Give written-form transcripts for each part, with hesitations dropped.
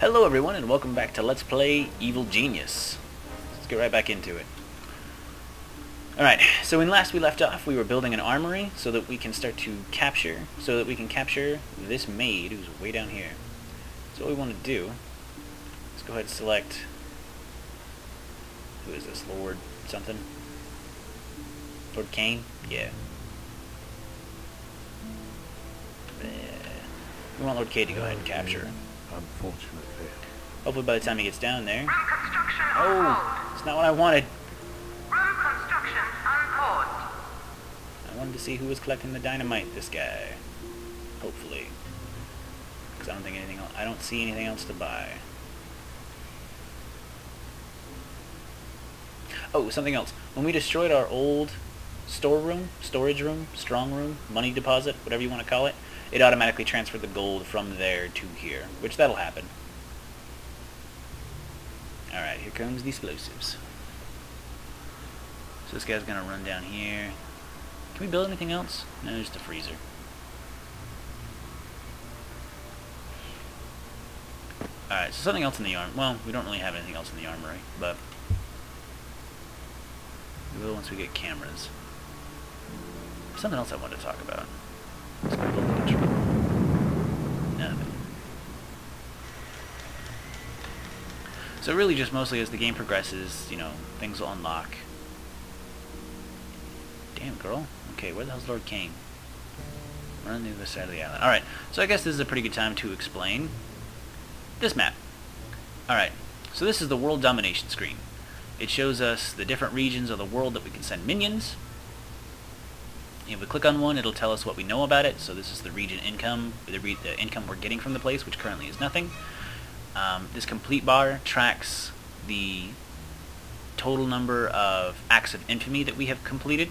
Hello everyone and welcome back to Let's Play Evil Genius. Let's get right back into it. Alright, so when last we left off we were building an armory so that we can start to capture, this maid who's way down here. So what we want to do, let's go ahead and select, who is this, Lord something? Lord Kane? Yeah. We want Lord K to go ahead and capture her. Unfortunately. Hopefully by the time he gets down there... Room construction Oh! It's not what I wanted! Room construction unpaused. I wanted to see who was collecting the dynamite, this guy. Hopefully. Because I don't think anything else... I don't see anything else to buy. Oh, something else. When we destroyed our old storage room, strong room, money deposit, whatever you want to call it, it automatically transferred the gold from there to here, which that'll happen. Alright, here comes the explosives. So this guy's gonna run down here. Can we build anything else? No, just a freezer. Alright, so something else in the armory. Well, we don't really have anything else in the armory, but we will once we get cameras. Something else I wanted to talk about. Let's go build the control. Nothing. So really just mostly as the game progresses, you know, things will unlock. Damn, girl. Okay, where the hell's Lord Kane? Run to the other side of the island. Alright, so I guess this is a pretty good time to explain this map. Alright, so this is the World Domination screen. It shows us the different regions of the world that we can send minions. If we click on one, it'll tell us what we know about it. So this is the region income, the income we're getting from the place, which currently is nothing. This complete bar tracks the total number of acts of infamy that we have completed.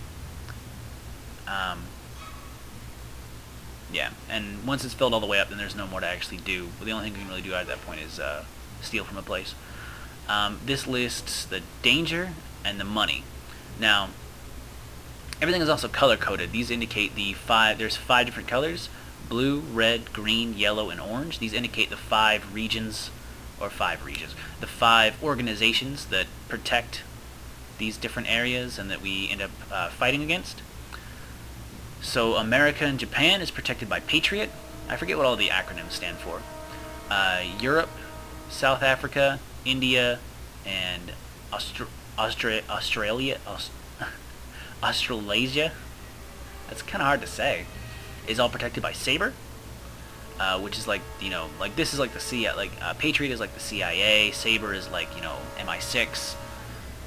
Yeah, and once it's filled all the way up, then there's no more to actually do. But the only thing we can really do at that point is steal from a place. This lists the danger and the money. Now, everything is also color-coded. These indicate there's 5 different colors: blue, red, green, yellow, and orange. These indicate the 5 regions, the 5 organizations that protect these different areas and that we end up fighting against. So America and Japan is protected by Patriot. I forget what all the acronyms stand for. Europe, South Africa, India, and Australasia, that's kind of hard to say, is all protected by Saber, which is like, you know, like this is like the CIA, like Patriot is like the CIA, Saber is like, you know, MI6.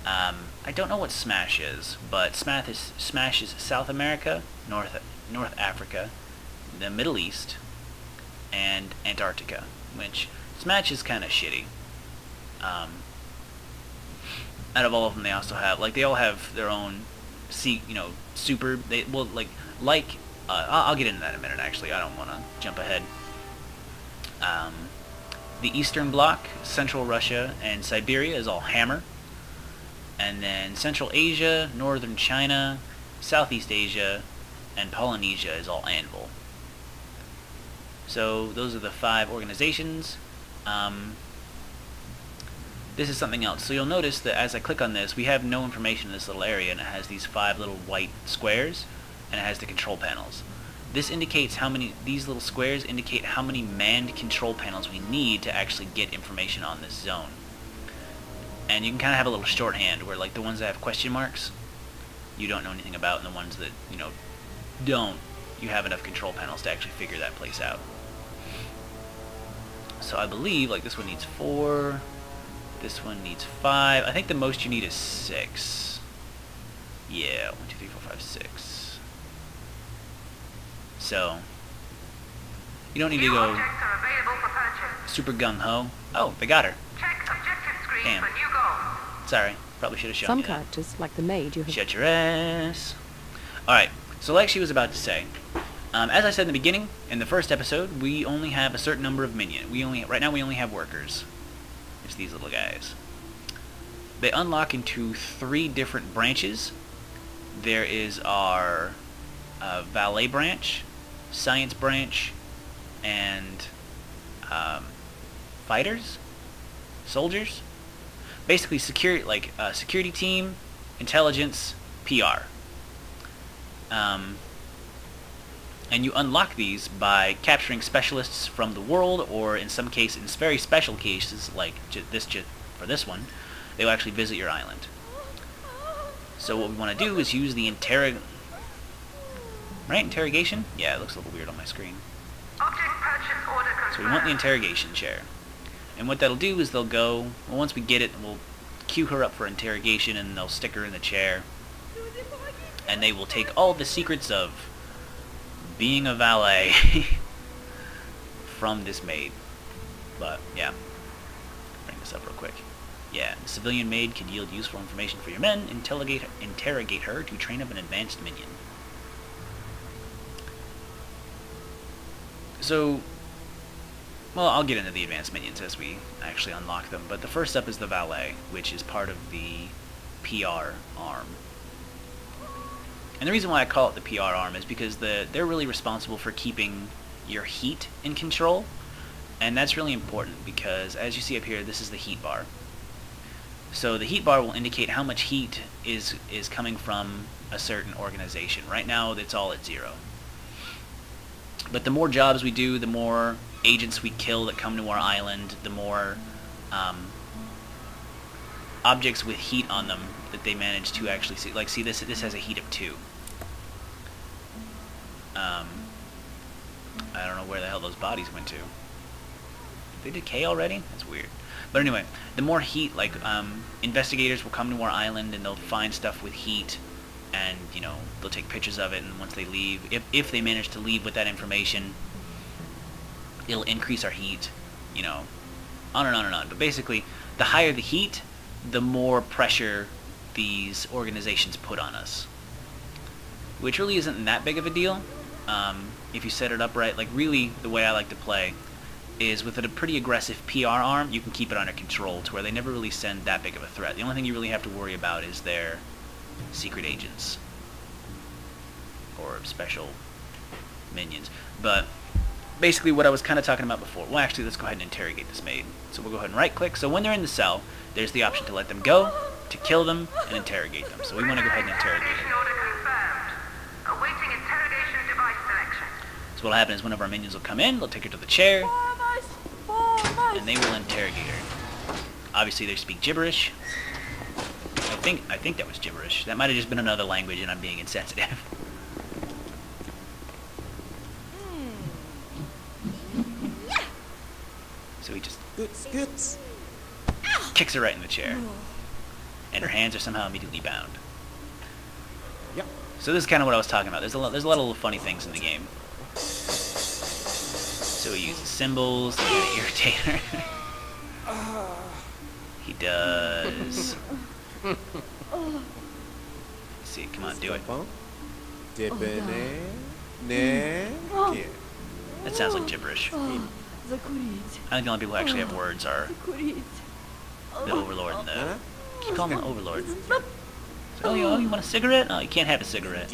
I don't know what Smash is, but Smash is South America, North Africa, the Middle East, and Antarctica, which Smash is kind of shitty. Out of all of them, they also have, like, they all have their own, super, I'll get into that in a minute, actually. I don't want to jump ahead. The Eastern Bloc, Central Russia, and Siberia is all hammer. And then Central Asia, Northern China, Southeast Asia, and Polynesia is all anvil. So those are the 5 organizations. This is something else. So you'll notice that as I click on this, we have no information in this little area, and it has these 5 little white squares, and it has the control panels. This indicates how many, these little squares indicate how many manned control panels we need to actually get information on this zone. And you can kind of have a little shorthand where, like, the ones that have question marks, you don't know anything about, and the ones that, you know, don't, you have enough control panels to actually figure that place out. So I believe, like, this one needs 4, this one needs 5. I think the most you need is 6. Yeah, 1, 2, 3, 4, 5, 6. So you don't need to go super gung-ho. Oh, they got her. Check objective screen Damn. for new goal. Sorry, probably should have shown Some you that. characters, like the maid, you have... Shut your ass. Alright, so like she was about to say, as I said in the beginning, in the first episode, we only have a certain number of minions. Right now we only have workers. It's these little guys. They unlock into 3 different branches. There is our Valet branch, Science branch, and fighters, soldiers, basically security team, intelligence, PR. And you unlock these by capturing specialists from the world, or in some cases, in very special cases, like for this one, they will actually visit your island. So what we want to do is use the interrogation? Yeah, it looks a little weird on my screen. Object purchase order confirmed. So we want the interrogation chair. And what that'll do is they'll go, well, once we get it, we'll queue her up for interrogation, and they'll stick her in the chair. And they will take all the secrets of being a valet from this maid. But, yeah. Bring this up real quick. Yeah, the civilian maid can yield useful information for your men. Interrogate her to train up an advanced minion. So, well, I'll get into the advanced minions as we actually unlock them. But the first up is the valet, which is part of the PR arm. And the reason why I call it the PR arm is because they're really responsible for keeping your heat in control. And that's really important because, as you see up here, this is the heat bar. So the heat bar will indicate how much heat is coming from a certain organization. Right now, it's all at 0. But the more jobs we do, the more agents we kill that come to our island, the more objects with heat on them that they manage to actually see. Like, see, this has a heat of 2. I don't know where the hell those bodies went to. Did they decay already? That's weird. But anyway, the more heat, like, investigators will come to our island and they'll find stuff with heat, and, you know, they'll take pictures of it, and once they leave, if they manage to leave with that information, it'll increase our heat, you know, on and on and on. But basically, the higher the heat, the more pressure these organizations put on us. Which really isn't that big of a deal, if you set it up right. Like, really, the way I like to play is with a pretty aggressive PR arm, you can keep it under control to where they never really send that big of a threat. The only thing you really have to worry about is their secret agents or special minions. But basically what I was kind of talking about before, well, actually, let's go ahead and interrogate this maid. So we'll go ahead and right click. So when they're in the cell, there's the option to let them go, to kill them, and interrogate them. So we want to go ahead and interrogate Interrogation them. order confirmed. Awaiting interrogation device selection. So what'll happen is one of our minions will come in, they'll take her to the chair, and they will interrogate her. Obviously they speak gibberish. I think that was gibberish. That might have just been another language and I'm being insensitive. So he just kicks her right in the chair. And her hands are somehow immediately bound. Yep. So this is kind of what I was talking about. There's a lot of little funny things in the game. So he uses symbols to kind of irritate her. He does. Let's see, come on, do it. That sounds like gibberish. I think the only people who actually have words are the Overlord and the... Keep calling him the Overlord. So, oh, you want a cigarette? Oh, you can't have a cigarette.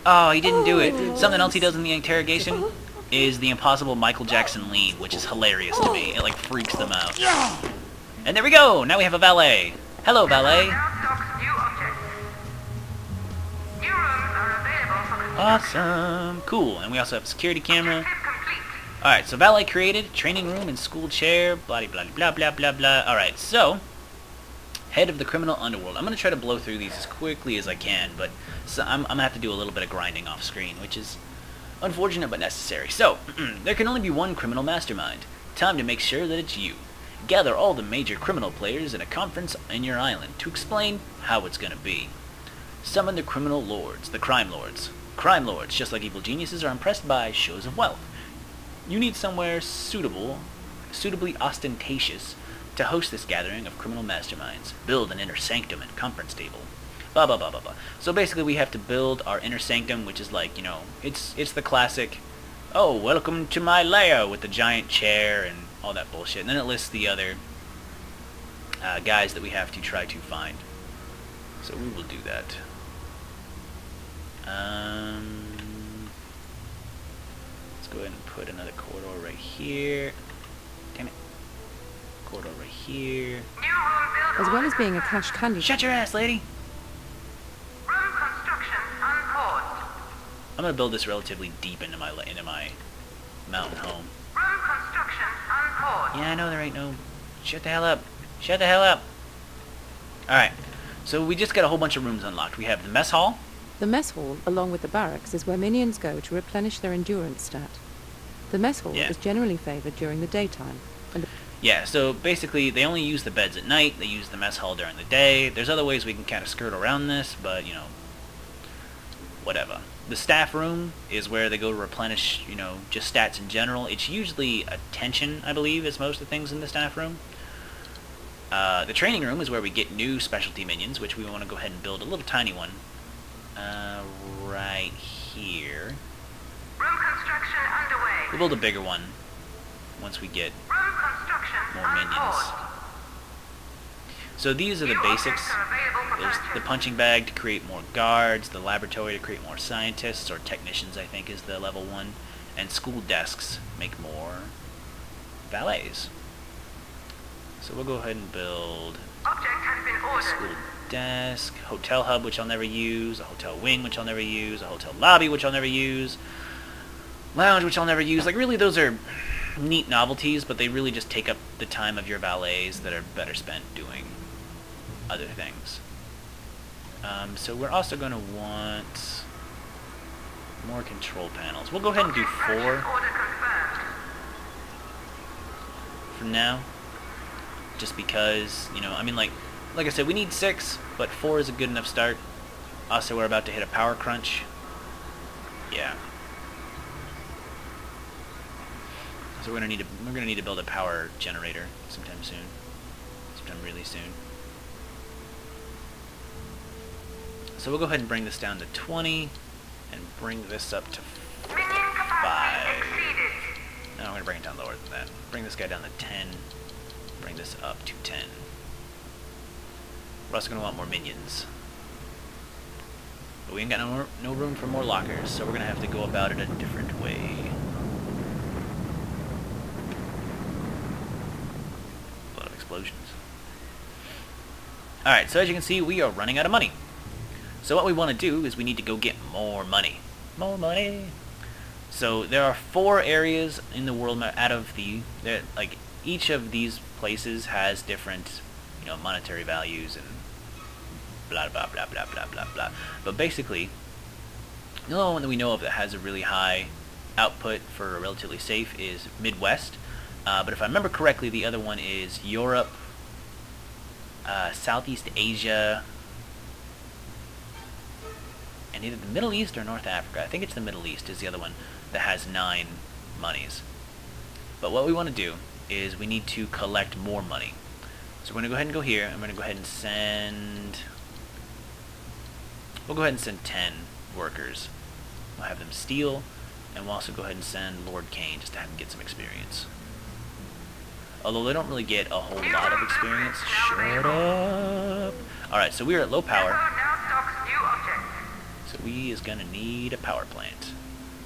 Oh, he didn't do it. Something else he does in the interrogation is the impossible Michael Jackson lean, which is hilarious to me. It, like, freaks them out. And there we go! Now we have a valet. Hello, valet. Now stocks new objects. New rooms are available for construction. Awesome. Cool. And we also have a security camera. Objective complete. Alright, so valet created, training room and school chair, blah blah blah blah blah blah. Alright, so head of the criminal underworld. I'm going to try to blow through these as quickly as I can, but so I'm going to have to do a little bit of grinding off screen, which is unfortunate but necessary. So, there can only be one criminal mastermind. Time to make sure that it's you. Gather all the major criminal players in a conference in your island to explain how it's going to be. Summon the criminal lords, the crime lords. Crime lords, just like evil geniuses, are impressed by shows of wealth. You need somewhere suitably ostentatious to host this gathering of criminal masterminds. Build an inner sanctum and conference table. Blah, blah, blah, blah, blah. So basically we have to build our inner sanctum, which is like, you know, it's the classic, oh, welcome to my lair, with the giant chair and all that bullshit. And then it lists the other guys that we have to try to find. So we will do that. Let's go ahead and put another corridor right here. Damn it. Corridor right here. New room build As well order as being a confirmed. cash candy. Shut your ass, lady! Room construction unpaused. I'm gonna build this relatively deep into my mountain home. Room construction unpaused. Yeah, I know there ain't no... Shut the hell up. Shut the hell up. Alright. So we just got a whole bunch of rooms unlocked. We have the mess hall. The mess hall, along with the barracks, is where minions go to replenish their endurance stat. The mess hall Yeah. is generally favoured during the daytime, and the Yeah, so basically they only use the beds at night. They use the mess hall during the day. There's other ways we can kind of skirt around this, but, you know, whatever. The staff room is where they go to replenish, you know, just stats in general. It's usually attention, I believe, is most of the things in the staff room. The training room is where we get new specialty minions, which we want to go ahead and build a little tiny one. Right here. Room construction underway. We'll build a bigger one once we get Room construction more minions. unpaused. So these are the New basics. objects are available for There's purchase. the punching bag to create more guards, the laboratory to create more scientists, or technicians I think is the level 1, and school desks make more valets. So we'll go ahead and build Object has been a ordered. school desk, hotel hub which I'll never use, a hotel wing which I'll never use, a hotel lobby which I'll never use, lounge which I'll never use. Like really those are neat novelties, but they really just take up the time of your valets that are better spent doing other things. So we're also going to want more control panels. We'll go ahead and do Object 4 purchase order confirmed. for now. Just because, you know, I mean, like I said, we need 6, but 4 is a good enough start. Also, we're about to hit a power crunch. Yeah. So we're gonna need to build a power generator sometime soon. Sometime really soon. So we'll go ahead and bring this down to 20 and bring this up to Minion capacity 5. exceeded. No, I'm going to bring it down lower than that. Bring this guy down to 10. Bring this up to 10. We're also going to want more minions. But we ain't got no room for more lockers, so we're going to have to go about it a different way. A lot of explosions. Alright, so as you can see, we are running out of money. So what we want to do is we need to go get more money. More money! So there are 4 areas in the world map out of the... like, each of these places has different, you know, monetary values and blah blah blah blah blah blah blah. But basically, the only one that we know of that has a really high output for relatively safe is Midwest. But if I remember correctly, the other one is Europe, Southeast Asia, and either the Middle East or North Africa. I think it's the Middle East is the other one that has 9 monies. But what we want to do is we need to collect more money. So we're going to go ahead and go here. I'm going to go ahead and send... We'll go ahead and send 10 workers. We'll have them steal, and we'll also go ahead and send Lord Kane just to have him get some experience. Although they don't really get a whole lot of experience. Shut up! Alright, so we're at low power. Depot now stocks new objects. So we is going to need a power plant.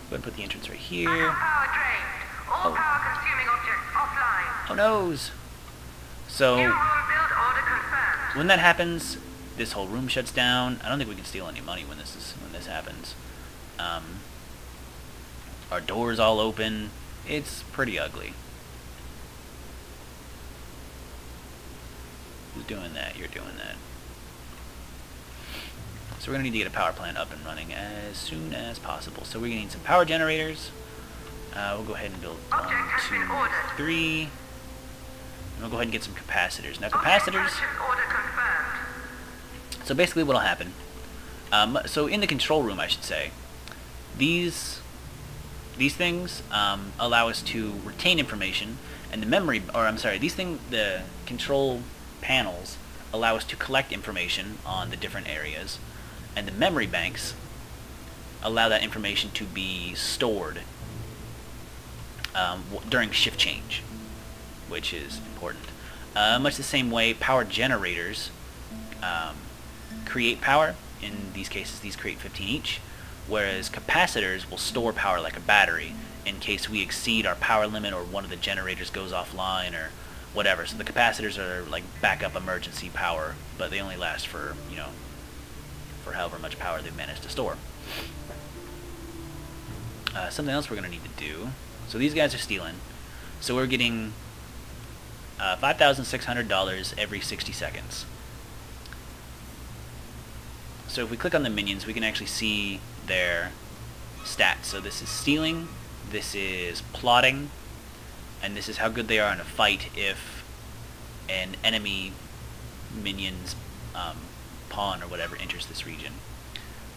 Go ahead and put the entrance right Backup here. power drained. All Oh. power consuming objects offline. Oh noes! So... New room build order confirmed. when that happens, this whole room shuts down. I don't think we can steal any money when this happens. Our doors all open. It's pretty ugly. Who's doing that? You're doing that. So we're gonna need to get a power plant up and running as soon as possible. So we're gonna need some power generators. We'll go ahead and build 1, Object has been 2, ordered. 3. And we'll go ahead and get some capacitors. Now Object capacitors. purchase order confirmed. So basically what'll happen, so in the control room I should say, these things allow us to retain information, and the control panels allow us to collect information on the different areas, and the memory banks allow that information to be stored during shift change, which is important. Much the same way power generators create power. In these cases, these create 15 each, whereas capacitors will store power like a battery in case we exceed our power limit or one of the generators goes offline or whatever. So the capacitors are like backup emergency power, but they only last for, you know, for however much power they've managed to store. Something else we're going to need to do. So these guys are stealing. So we're getting $5,600 every 60 seconds. So if we click on the minions, we can actually see their stats. So this is stealing, this is plotting, and this is how good they are in a fight if an enemy minion's pawn or whatever enters this region.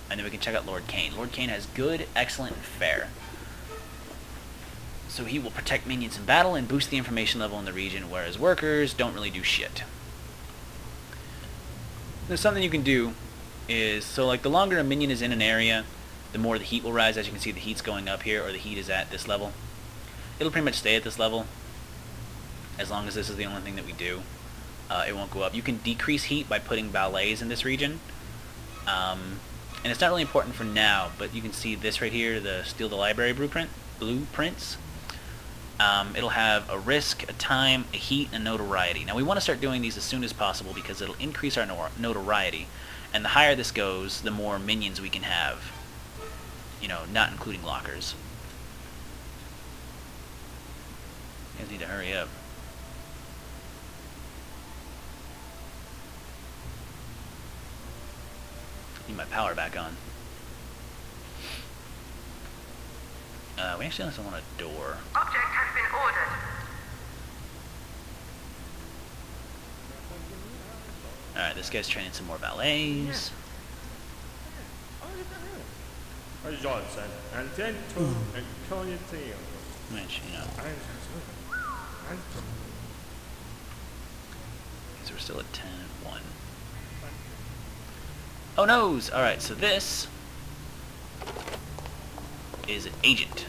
And then we can check out Lord Kane. Lord Kane has good, excellent, and fair. So he will protect minions in battle and boost the information level in the region, whereas workers don't really do shit. There's something you can do is, so like the longer a minion is in an area, the more the heat will rise. As you can see, the heat's going up here, or the heat is at this level. It'll pretty much stay at this level as long as this is the only thing that we do. It won't go up. You can decrease heat by putting valets in this region. And it's not really important for now, but you can see this right here, the Steal the Library blueprints. It'll have a risk, a time, a heat, and a notoriety. Now we want to start doing these as soon as possible because it'll increase our notoriety. And the higher this goes, the more minions we can have. You know, not including lockers. You guys need to hurry up. Need my power back on. We actually also want a door. Object has been ordered. Alright, this guy's training some more valets. Which, you know. So we're still at 10 and 1. Oh noes! Alright, so this is an agent.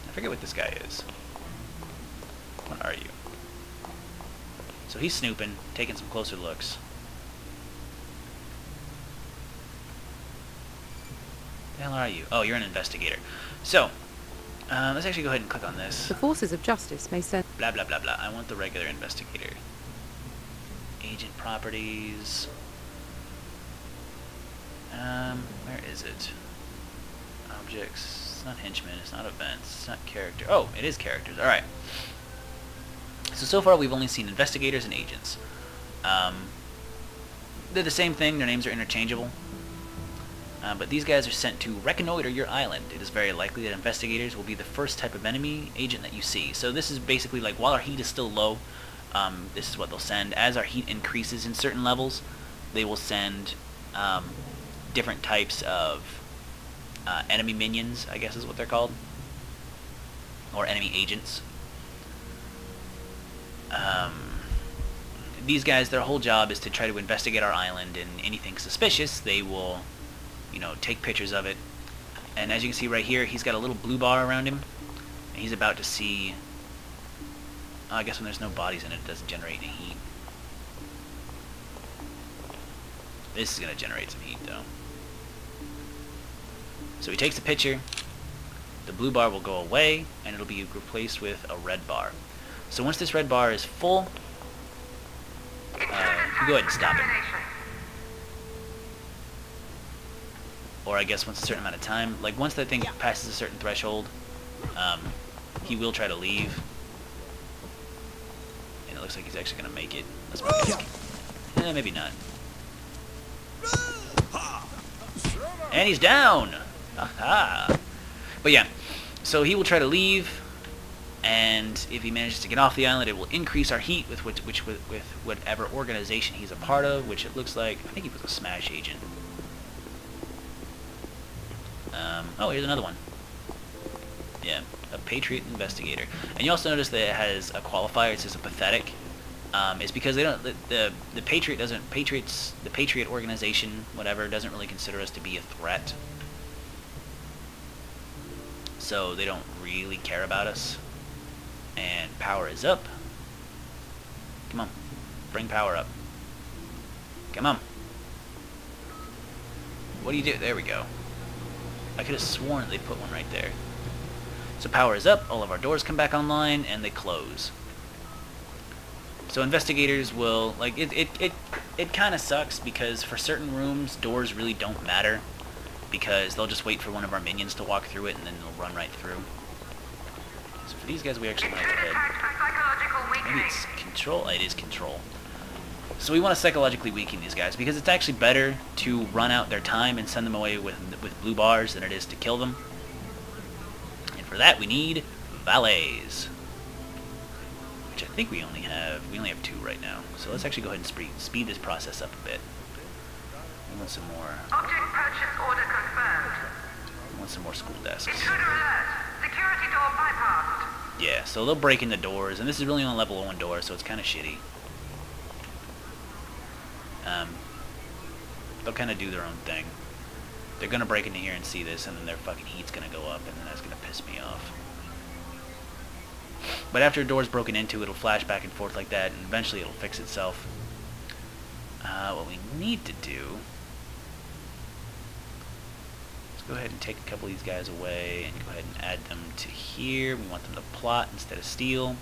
I forget what this guy is. What are you? So he's snooping, taking some closer looks. The hell are you? Oh, you're an investigator. So, let's actually go ahead and click on this. The forces of justice may send... Blah, blah, blah, blah. I want the regular investigator. Agent properties. Where is it? Objects. It's not henchmen, it's not events, it's not character. Oh, it is characters. Alright. So far we've only seen investigators and agents. They're the same thing, their names are interchangeable. But these guys are sent to reconnoiter your island. It is very likely that investigators will be the first type of enemy agent that you see. So this is basically like, while our heat is still low, this is what they'll send. As our heat increases in certain levels, they will send different types of enemy minions, I guess is what they're called. Or enemy agents. These guys, their whole job is to try to investigate our island, and anything suspicious, they will, you know, take pictures of it. And as you can see right here, he's got a little blue bar around him, and he's about to see... Oh, I guess when there's no bodies in it, it doesn't generate any heat. This is going to generate some heat, though. So he takes a picture, the blue bar will go away, and it'll be replaced with a red bar. So once this red bar is full, you go ahead and stop it. Or I guess once a certain amount of time, like once that thing passes a certain threshold, he will try to leave. And it looks like he's actually going to make it. Let's make it. Maybe not. And he's down! Aha! But yeah, so he will try to leave, and if he manages to get off the island, it will increase our heat with whatever organization he's a part of, which it looks like, I think he was a Smash agent. Oh, here's another one. Yeah, a Patriot investigator. And you also notice that it has a qualifier. It says a pathetic. It's because they don't. The Patriot doesn't. The Patriot organization, whatever, doesn't really consider us to be a threat. So they don't really care about us. And power is up. Come on, bring power up. Come on. What do you do? There we go. I could have sworn they put one right there. So power is up, all of our doors come back online, and they close. So investigators will, like, it kind of sucks because for certain rooms, doors really don't matter because they'll just wait for one of our minions to walk through it and then they'll run right through. So for these guys, we actually want to go ahead. Maybe it's control? It is control. So we want to psychologically weaken these guys because it's actually better to run out their time and send them away with blue bars than it is to kill them. And for that, we need valets. I think we only have 2 right now. So let's actually go ahead and speed this process up a bit. We want some more. Object purchase order confirmed. We want some more school desks. Intruder alert. Security door bypassed. Yeah, so they'll break in the doors, and this is really on level 1 door, so it's kind of shitty. They'll kind of do their own thing. They're gonna break into here and see this, and then their fucking heat's gonna go up, and then that's gonna piss me off. But after a door's broken into, it'll flash back and forth like that, and eventually it'll fix itself. What we need to do... Let's go ahead and take a couple of these guys away, and go ahead and add them to here. We want them to plot instead of steal.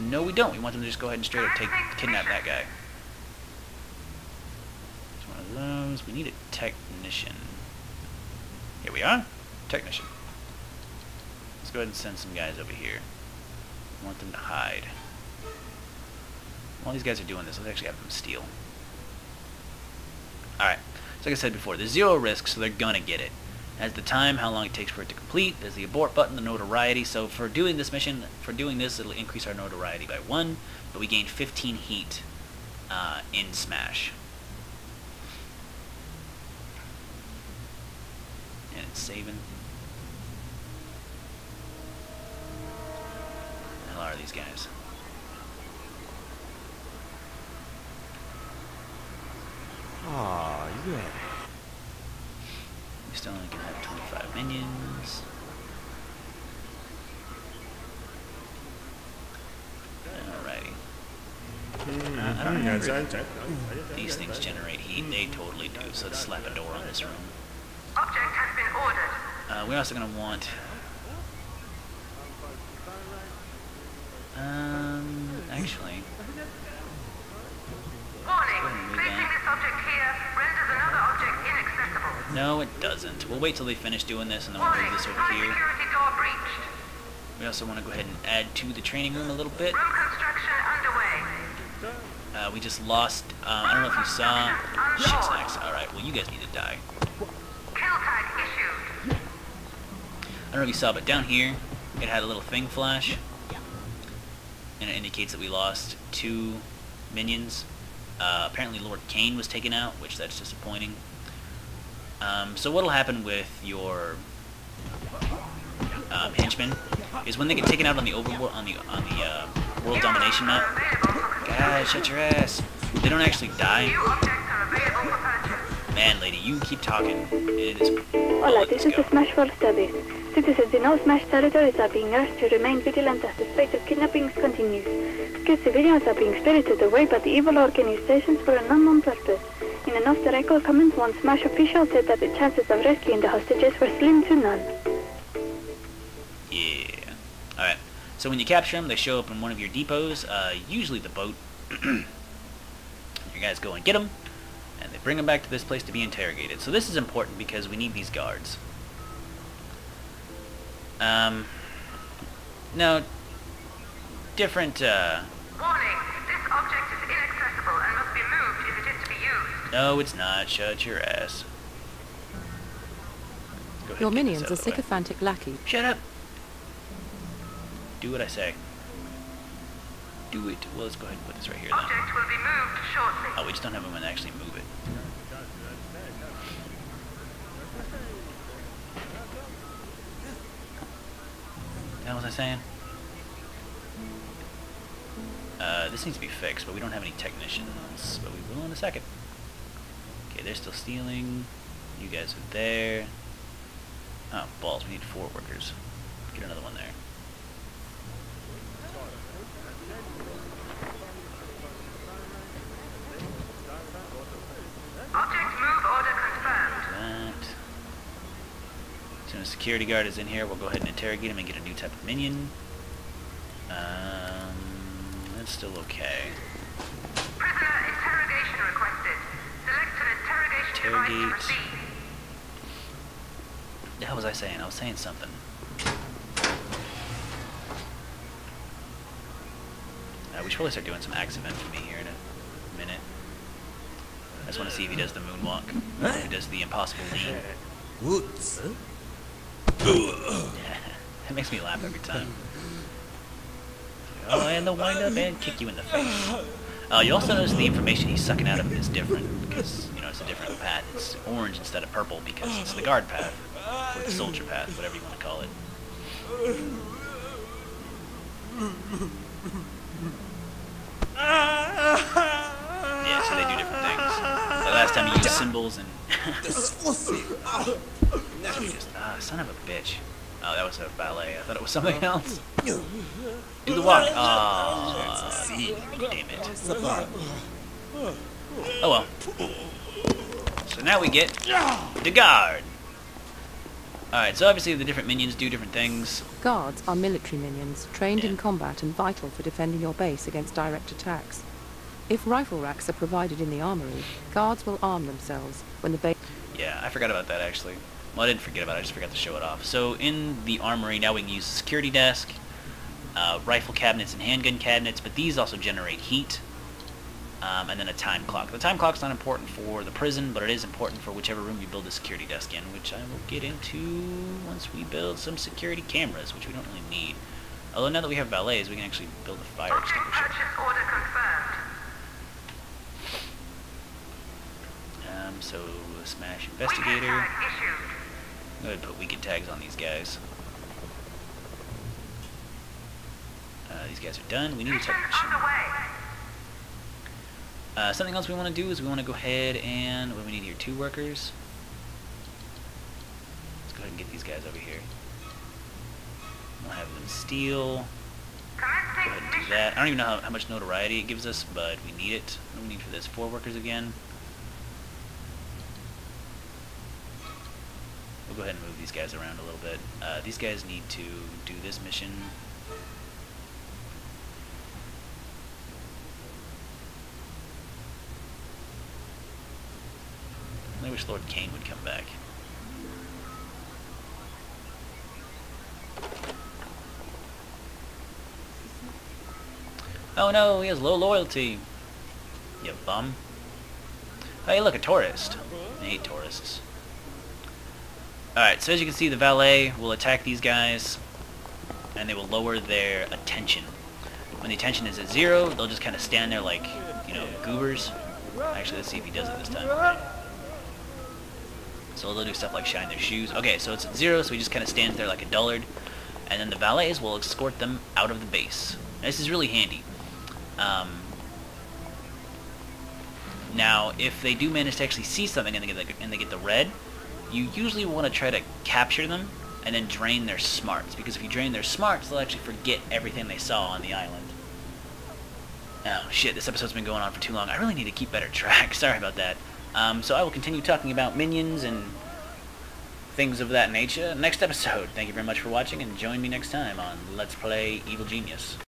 No we don't. We want them to just go ahead and straight up kidnap that guy. It's one of those. We need a technician. Here we are. Technician. Let's go ahead and send some guys over here. I want them to hide. While these guys are doing this, let's actually have them steal. Alright. So like I said before, there's 0 risk, so they're gonna get it. As the time, how long it takes for it to complete, there's the abort button, the notoriety. So for doing this mission, it'll increase our notoriety by 1, but we gain 15 heat in Smash. And it's saving. The hell are these guys? Aw, yeah. We still only can have 25 minions. Alrighty. I don't remember if these things generate heat. They totally do, so let's slap a door on this room. Object has been ordered. We're also going to want... actually... Warning, placing this object here renders another object inaccessible. No, it doesn't. We'll wait till they finish doing this and then we'll Warning, move this over high here. security door breached. We also want to go ahead and add to the training room a little bit. Room construction underway. We just lost, I don't know if you saw... Shit snacks. Alright, well you guys need to die. Kill tag issued. I don't know if you saw, but down here, it had a little thing flash. And it indicates that we lost 2 minions. Apparently Lord Kane was taken out, which that's disappointing. So what'll happen with your henchmen is when they get taken out on the overworld, on the world domination map. Guys, shut your ass. They don't actually die. New objects are available for purchase. Man, lady, you keep talking. It is. Hola, this is the Smashville studies. Citizens in all Smash territories are being urged to remain vigilant as the spate of kidnappings continues. Skilled civilians are being spirited away by the evil organizations for an unknown purpose. In an off-the-record comment, one Smash official said that the chances of rescuing the hostages were slim to none. Yeah. Alright. So when you capture them, they show up in one of your depots, usually the boat. You guys go and get them, and they bring them back to this place to be interrogated. So this is important because we need these guards. No, different, Warning, this object is inaccessible and must be moved if it is to be used. No, it's not. Shut your ass. Go ahead Your and get this minions out are of the way. sycophantic lackeys. Shut up! Do what I say. Do it. Well, let's go ahead and put this right here then. Object will be moved shortly. Oh, we just don't have them to actually move it. What was I saying? This needs to be fixed, but we don't have any technicians. But we will in a second. Okay, they're still stealing. You guys are there. Oh, balls. We need 4 workers. Get another one there. Object move order confirmed. That. soon as security guard is in here, we'll go ahead and interrogate him and get a new type of minion. That's still okay. Prisoner interrogation requested. Select an interrogation device to proceed. The hell was I saying? I was saying something. We should probably start doing some acts of infamy here in a minute. I just want to see if he does the moonwalk. If he does the impossible lean. It makes me laugh every time. Oh, and the wind up and kick you in the face. You also notice the information he's sucking out of him is different because, you know, it's a different path. It's orange instead of purple because it's the guard path, or the soldier path, whatever you want to call it. Yeah, so they do different things. The last time he used symbols and... son of a bitch. Oh, that was a Valet. I thought it was something else. Do the walk. Damn it. Oh well. So now we get the guard. Alright, so obviously the different minions do different things. Guards are military minions, trained in combat and vital for defending your base against direct attacks. If rifle racks are provided in the armory, guards will arm themselves when the base... Yeah, I forgot about that actually. Well, I didn't forget about it, I just forgot to show it off. So in the armory, now we can use the security desk, rifle cabinets and handgun cabinets, but these also generate heat, and then a time clock. The time clock's not important for the prison, but it is important for whichever room you build the security desk in, which I will get into once we build some security cameras, which we don't really need. Although now that we have valets, we can actually build a fire extinguisher. Purchase order confirmed. So, smash investigator. Tag issued. Go ahead and put weekend tags on these guys. These guys are done. We need a Mission technician. underway. Something else we want to do is we want to go ahead and... What do we need here? 2 workers. Let's go ahead and get these guys over here. We'll have them steal. Go Commencing ahead and do mission. that. I don't even know how much notoriety it gives us, but we need it. What do we need for this? 4 workers again. We'll go ahead and move these guys around a little bit. These guys need to do this mission. I wish Lord Kane would come back. Oh no, he has low loyalty. You bum. Hey, look, a tourist. I hate tourists. Alright, so as you can see, the valet will attack these guys, and they will lower their attention. When the attention is at 0, they'll just kind of stand there like, you know, goobers. Actually, let's see if he does it this time. So they'll do stuff like shine their shoes. Okay, so it's at 0, so he just kind of stands there like a dullard. And then the valets will escort them out of the base. Now, this is really handy. Now, if they do manage to actually see something and they get the red, you usually want to try to capture them and then drain their smarts. Because if you drain their smarts, they'll actually forget everything they saw on the island. Oh, shit, this episode's been going on for too long. I really need to keep better track. Sorry about that. So I will continue talking about minions and things of that nature next episode. Thank you very much for watching, and join me next time on Let's Play Evil Genius.